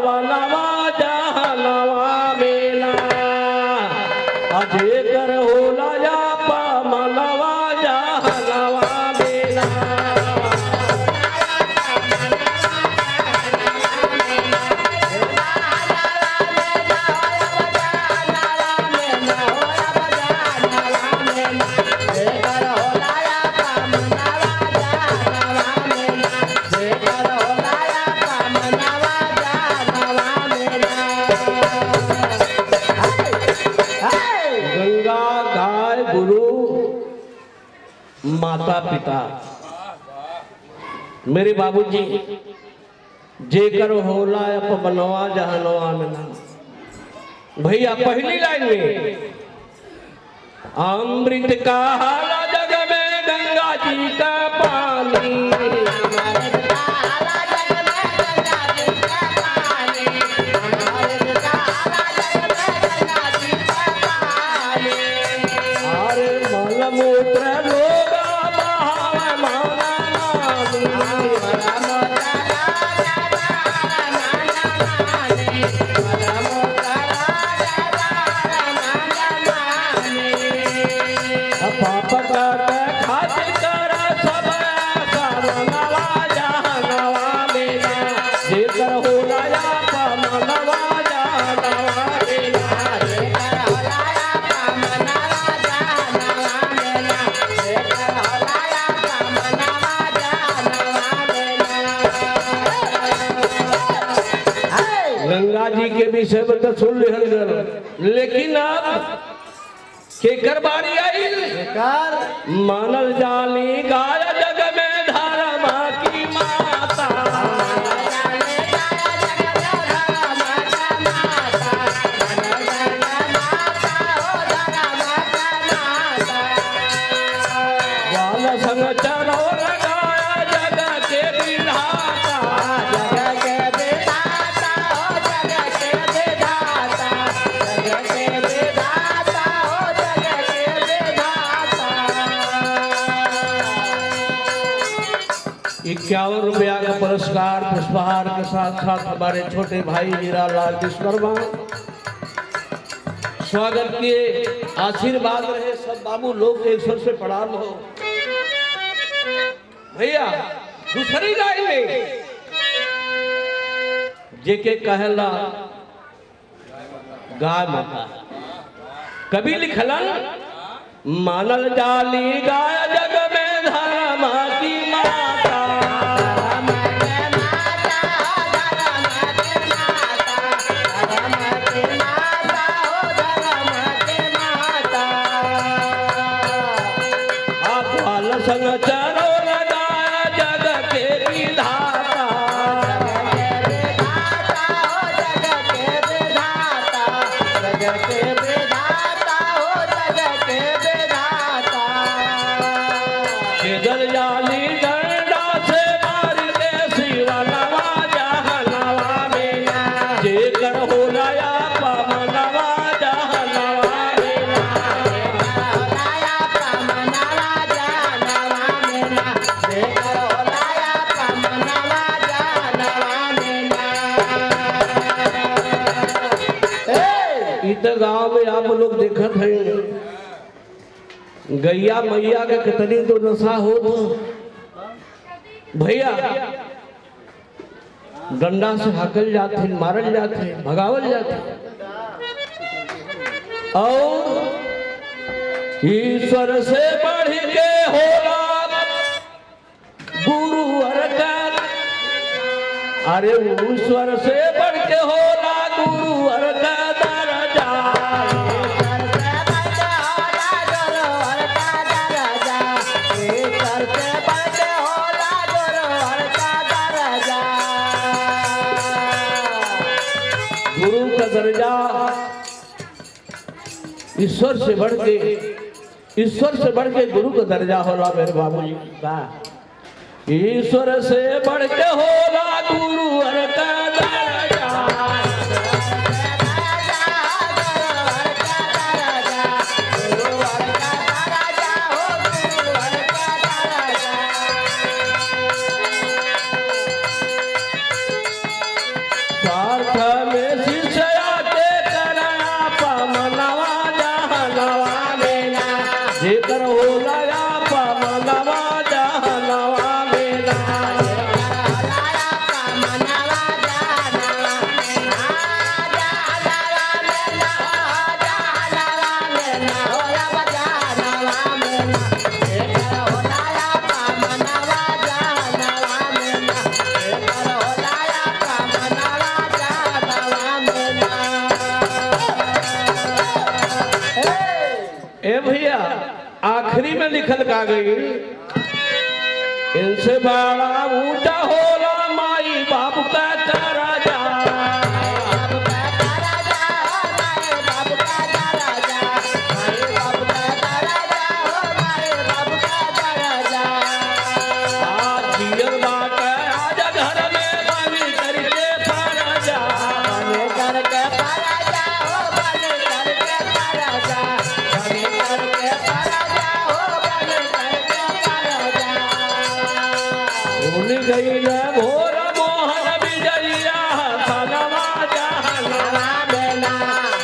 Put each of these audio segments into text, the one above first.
पावनवा जहनवा मेला अजे कर होला या पावनवा जहनवा मेला माता पिता मेरे बाबूजी जेकर होला अप बनवा जहनवा मिला भैया पहली लाइन में अमृत का हाला जग में गंगा जी का पानी अरे मलमूत्र गंगा जी के विषय में तो सुन लिहल लेकिन अब केकर बारी आई मानल जाली गाय जग में धर्मा की माता वाल संग चरो लगाया जग के विधाता जग के ₹51 का पुरस्कार पुष्पहार के साथ साथ हमारे छोटे भाई हीरालाल विश्वकर्मा स्वागत किए आशीर्वाद रहे सब बाबू लोग एक स्वर से प्रणाम हो भैया दूसरी लाइन में जेके कहला गाय माता कभी लिखलन मानल जाली गाय जग में धर्मा की माता संग चरो लगाया जग के विधाता केदर जाली डंडा से मार के शिवनवा जहनवा मेला जेकर होला या पावनवा जहनवा गांव में आप लोग देखत हैं गैया मैया के कितनी तो नशा हो भैया डंडा से हकल जाते मारल जाते भगावल जाते और ईश्वर से बढ़ के होला गुरु हरकत अरे ईश्वर से बढ़ के होला गुरु हरकत दर्जा ईश्वर से बढ़ के गुरु का दर्जा होला मेरे बाबूजी का ईश्वर से बढ़ के होला गुरु हर का दर्जा स्वार्थ में शिष्या के कराया पमनवा जहनवा में ना जेकर होला पमनवा जहनवा में ना ए भैया आखिरी में लिखल का गई इनसे बड़ा ऊंचा होला माई बाप का राजा गई न भोर मोहन विजया पनवा जहनवा में ना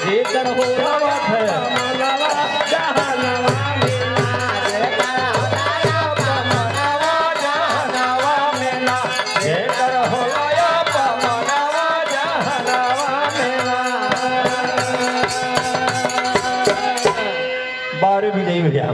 जेकर होला पमनवा जहनवा में ना जेकर होला पमनवा जहनवा में ना जेकर होला पमनवा जहनवा में ना। बारे विजयी भैया